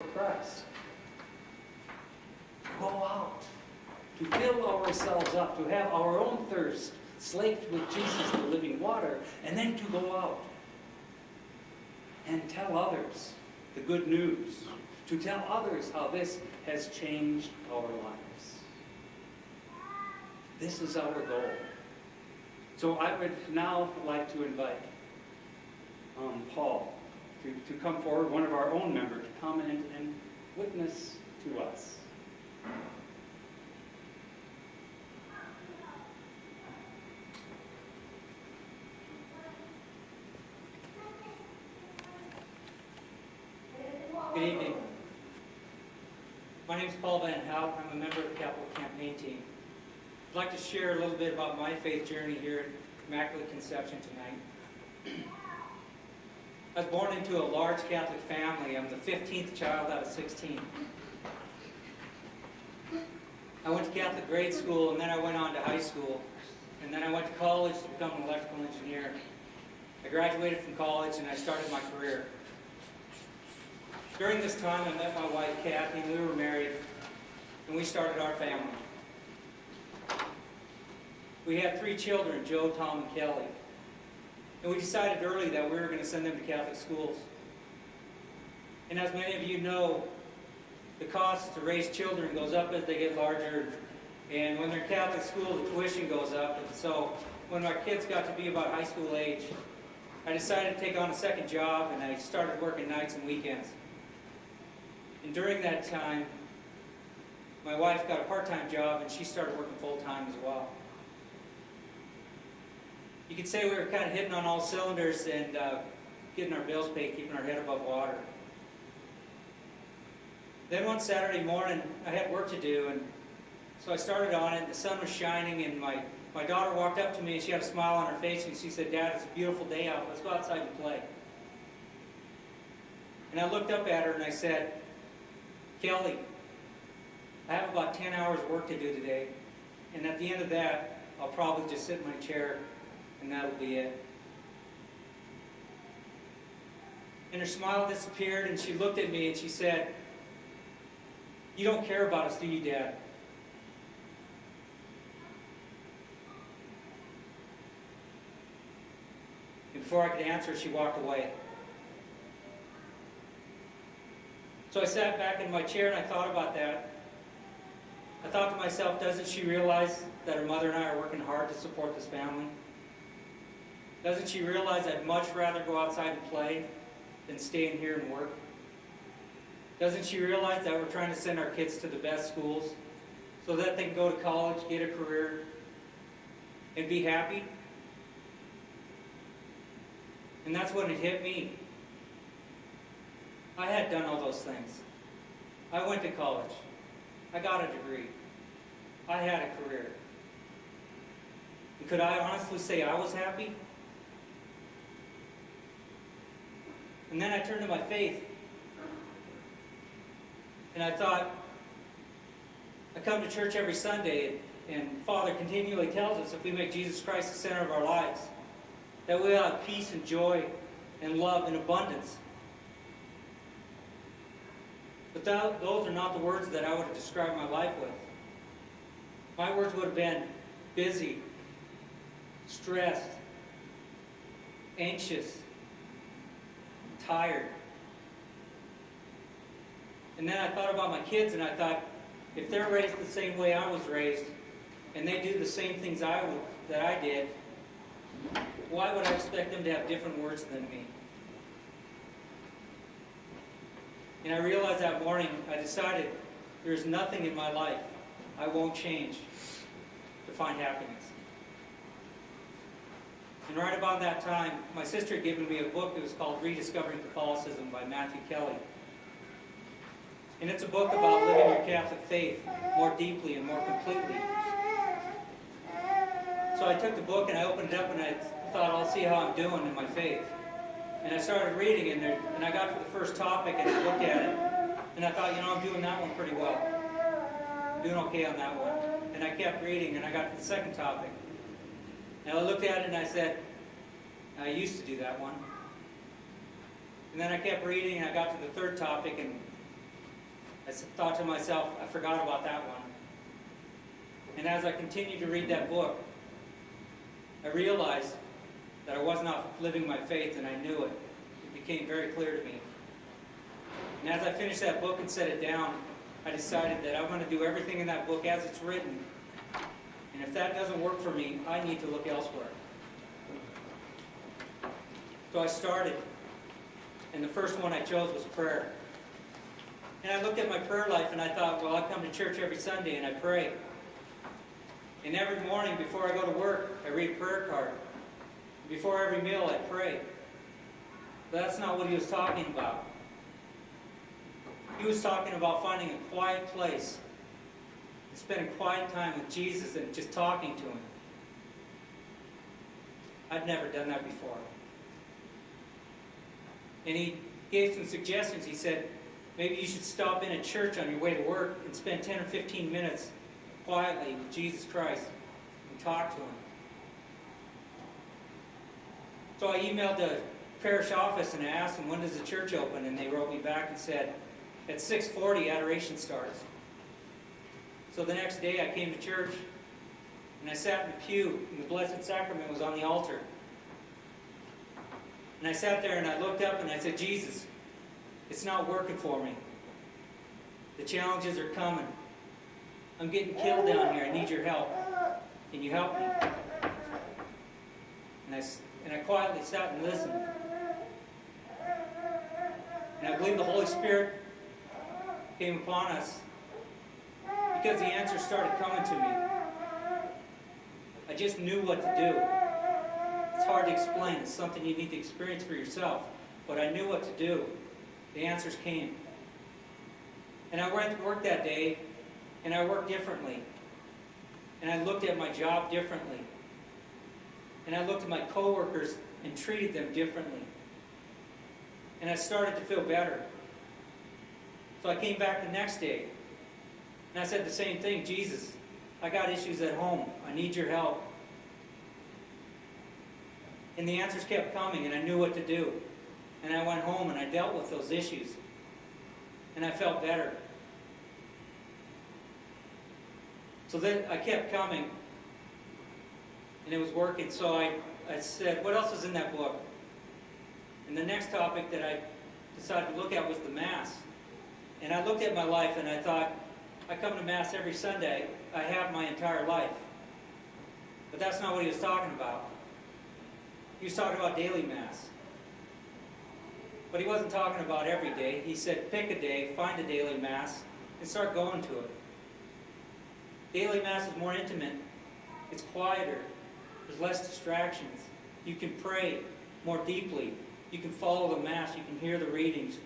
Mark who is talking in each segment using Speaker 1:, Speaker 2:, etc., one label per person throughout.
Speaker 1: Christ. To go out, to fill ourselves up, to have our own thirst slaked with Jesus, the living water, and then to go out and tell others the good news, to tell others how this has changed our lives. This is our goal. So I would now like to invite Paul to come forward, one of our own members, to come and witness to us.
Speaker 2: Good evening. My name is Paul Van Hout. I'm a member of the Capital Campaign Team. I'd like to share a little bit about my faith journey here at Immaculate Conception tonight. I was born into a large Catholic family. I'm the 15th child out of 16. I went to Catholic grade school, and then I went on to high school, and then I went to college to become an electrical engineer. I graduated from college, and I started my career. During this time, I met my wife, Kathy, and we were married, and we started our family. We had 3 children, Joe, Tom, and Kelly. And we decided early that we were going to send them to Catholic schools. And as many of you know, the cost to raise children goes up as they get larger. And when they're in Catholic school, the tuition goes up. And so when our kids got to be about high school age, I decided to take on a second job, and I started working nights and weekends. And during that time, my wife got a part-time job, and she started working full-time as well. You could say we were kind of hitting on all cylinders and getting our bills paid, keeping our head above water. Then one Saturday morning, I had work to do, and so I started on it. The sun was shining, and my daughter walked up to me, and she had a smile on her face, and she said, "Dad, it's a beautiful day out. Let's go outside and play." And I looked up at her, and I said, "Kelly, I have about 10 hours of work to do today, and at the end of that, I'll probably just sit in my chair, and that'll be it." And her smile disappeared, and she looked at me, and she said, "You don't care about us, do you, Dad?" And before I could answer, she walked away. So I sat back in my chair and I thought about that. I thought to myself, doesn't she realize that her mother and I are working hard to support this family? Doesn't she realize I'd much rather go outside and play than stay in here and work? Doesn't she realize that we're trying to send our kids to the best schools so that they can go to college, get a career, and be happy? And that's when it hit me. I had done all those things. I went to college. I got a degree. I had a career. And could I honestly say I was happy? And then I turned to my faith. And I thought, I come to church every Sunday, and Father continually tells us if we make Jesus Christ the center of our lives, that we'll have peace and joy and love in abundance. But those are not the words that I would have described my life with. My words would have been busy, stressed, anxious, tired. And then I thought about my kids, and I thought, if they're raised the same way I was raised, and they do the same things that I did, why would I expect them to have different words than me? And I realized that morning, I decided there's nothing in my life I won't change to find happiness. And right about that time, my sister had given me a book that was called Rediscovering Catholicism by Matthew Kelly. And it's a book about living your Catholic faith more deeply and more completely. So I took the book and I opened it up and I thought, I'll see how I'm doing in my faith. And I started reading in there, and I got to the first topic and I looked at it, and I thought, I'm doing that one pretty well. I'm doing okay on that one. And I kept reading, and I got to the second topic. And I looked at it and I said, I used to do that one. And then I kept reading, and I got to the third topic, and I thought to myself, I forgot about that one. And as I continued to read that book, I realized that I was not living my faith, and I knew it. It became very clear to me. And as I finished that book and set it down, I decided that I'm going to do everything in that book as it's written. And if that doesn't work for me, I need to look elsewhere. So I started, and the first one I chose was prayer. And I looked at my prayer life and I thought, well, I come to church every Sunday and I pray. And every morning before I go to work, I read a prayer card. Before every meal, I pray. But that's not what he was talking about. He was talking about finding a quiet place and spending quiet time with Jesus and just talking to him. I'd never done that before. And he gave some suggestions. He said, maybe you should stop in at church on your way to work and spend 10 or 15 minutes quietly with Jesus Christ and talk to him. So I emailed the parish office and I asked them, when does the church open? And they wrote me back and said, at 6:40 adoration starts. So the next day I came to church and I sat in the pew and the Blessed Sacrament was on the altar. And I sat there and I looked up and I said, Jesus, it's not working for me. The challenges are coming. I'm getting killed down here. I need your help. Can you help me? And I quietly sat and listened. And I believe the Holy Spirit came upon us because the answers started coming to me. I just knew what to do. It's hard to explain. It's something you need to experience for yourself. But I knew what to do. The answers came. And I went to work that day, and I worked differently. And I looked at my job differently. And I looked at my coworkers and treated them differently. And I started to feel better. So I came back the next day, and I said the same thing, Jesus, I got issues at home. I need your help. And the answers kept coming, and I knew what to do. And I went home, and I dealt with those issues. And I felt better. So then I kept coming, and it was working. So I said, what else is in that book? And the next topic that I decided to look at was the Mass. And I looked at my life, and I thought, I come to Mass every Sunday. I have my entire life. But that's not what he was talking about. He was talking about daily Mass. But he wasn't talking about every day. He said, pick a day, find a daily Mass, and start going to it. Daily Mass is more intimate. It's quieter. There's less distractions. You can pray more deeply. You can follow the Mass. You can hear the readings.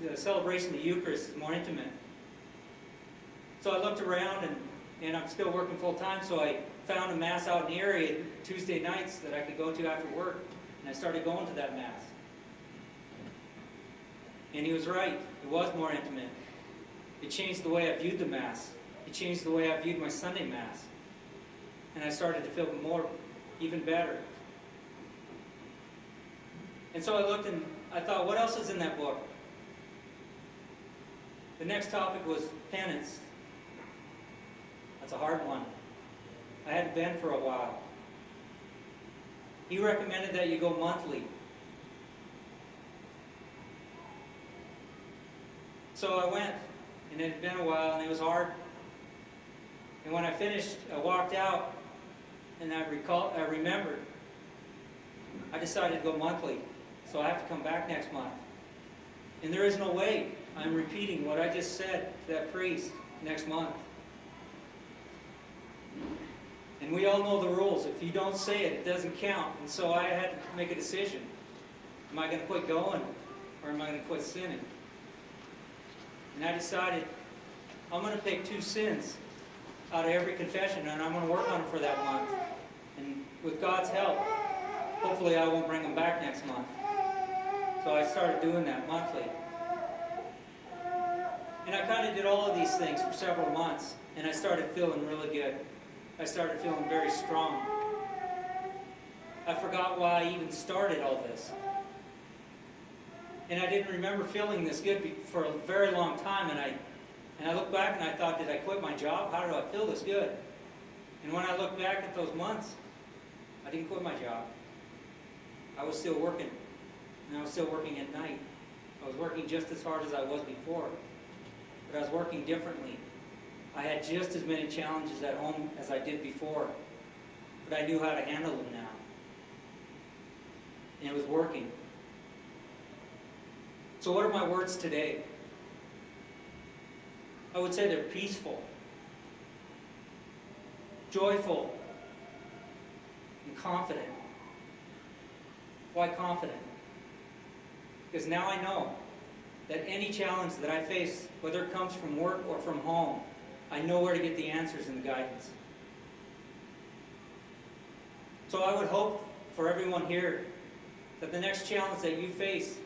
Speaker 2: The celebration of the Eucharist is more intimate. So I looked around, and I'm still working full time, so I found a Mass out in the area Tuesday nights that I could go to after work. And I started going to that Mass. And he was right. It was more intimate. It changed the way I viewed the Mass. It changed the way I viewed my Sunday Mass. And I started to feel even better. And so I looked and I thought, what else is in that book? The next topic was penance. That's a hard one. I hadn't been for a while. He recommended that you go monthly. So I went, and it had been a while, and it was hard. And when I finished, I walked out, and I remembered, I decided to go monthly, so I have to come back next month. And there is no way I'm repeating what I just said to that priest next month. And we all know the rules. If you don't say it, it doesn't count. And so I had to make a decision. Am I going to quit going, or am I going to quit sinning? And I decided, I'm going to pick 2 sins out of every confession, and I'm going to work on them for that month. And with God's help, hopefully I won't bring them back next month. So I started doing that monthly. And I kind of did all of these things for several months, and I started feeling really good. I started feeling very strong. I forgot why I even started all this. And I didn't remember feeling this good for a very long time. And I look back and I thought, did I quit my job? How do I feel this good? And when I look back at those months, I didn't quit my job. I was still working. And I was still working at night. I was working just as hard as I was before. But I was working differently. I had just as many challenges at home as I did before. But I knew how to handle them now. And it was working. So what are my words today? I would say they're peaceful, joyful, and confident. Why confident? Because now I know that any challenge that I face, whether it comes from work or from home, I know where to get the answers and the guidance. So I would hope for everyone here that the next challenge that you face,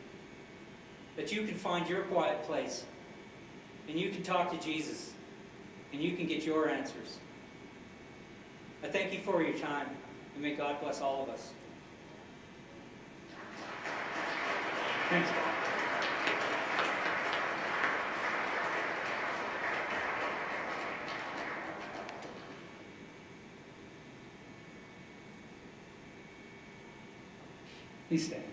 Speaker 2: that you can find your quiet place and you can talk to Jesus and you can get your answers. I thank you for your time, and may God bless all of us.
Speaker 1: Thanks. Please stand.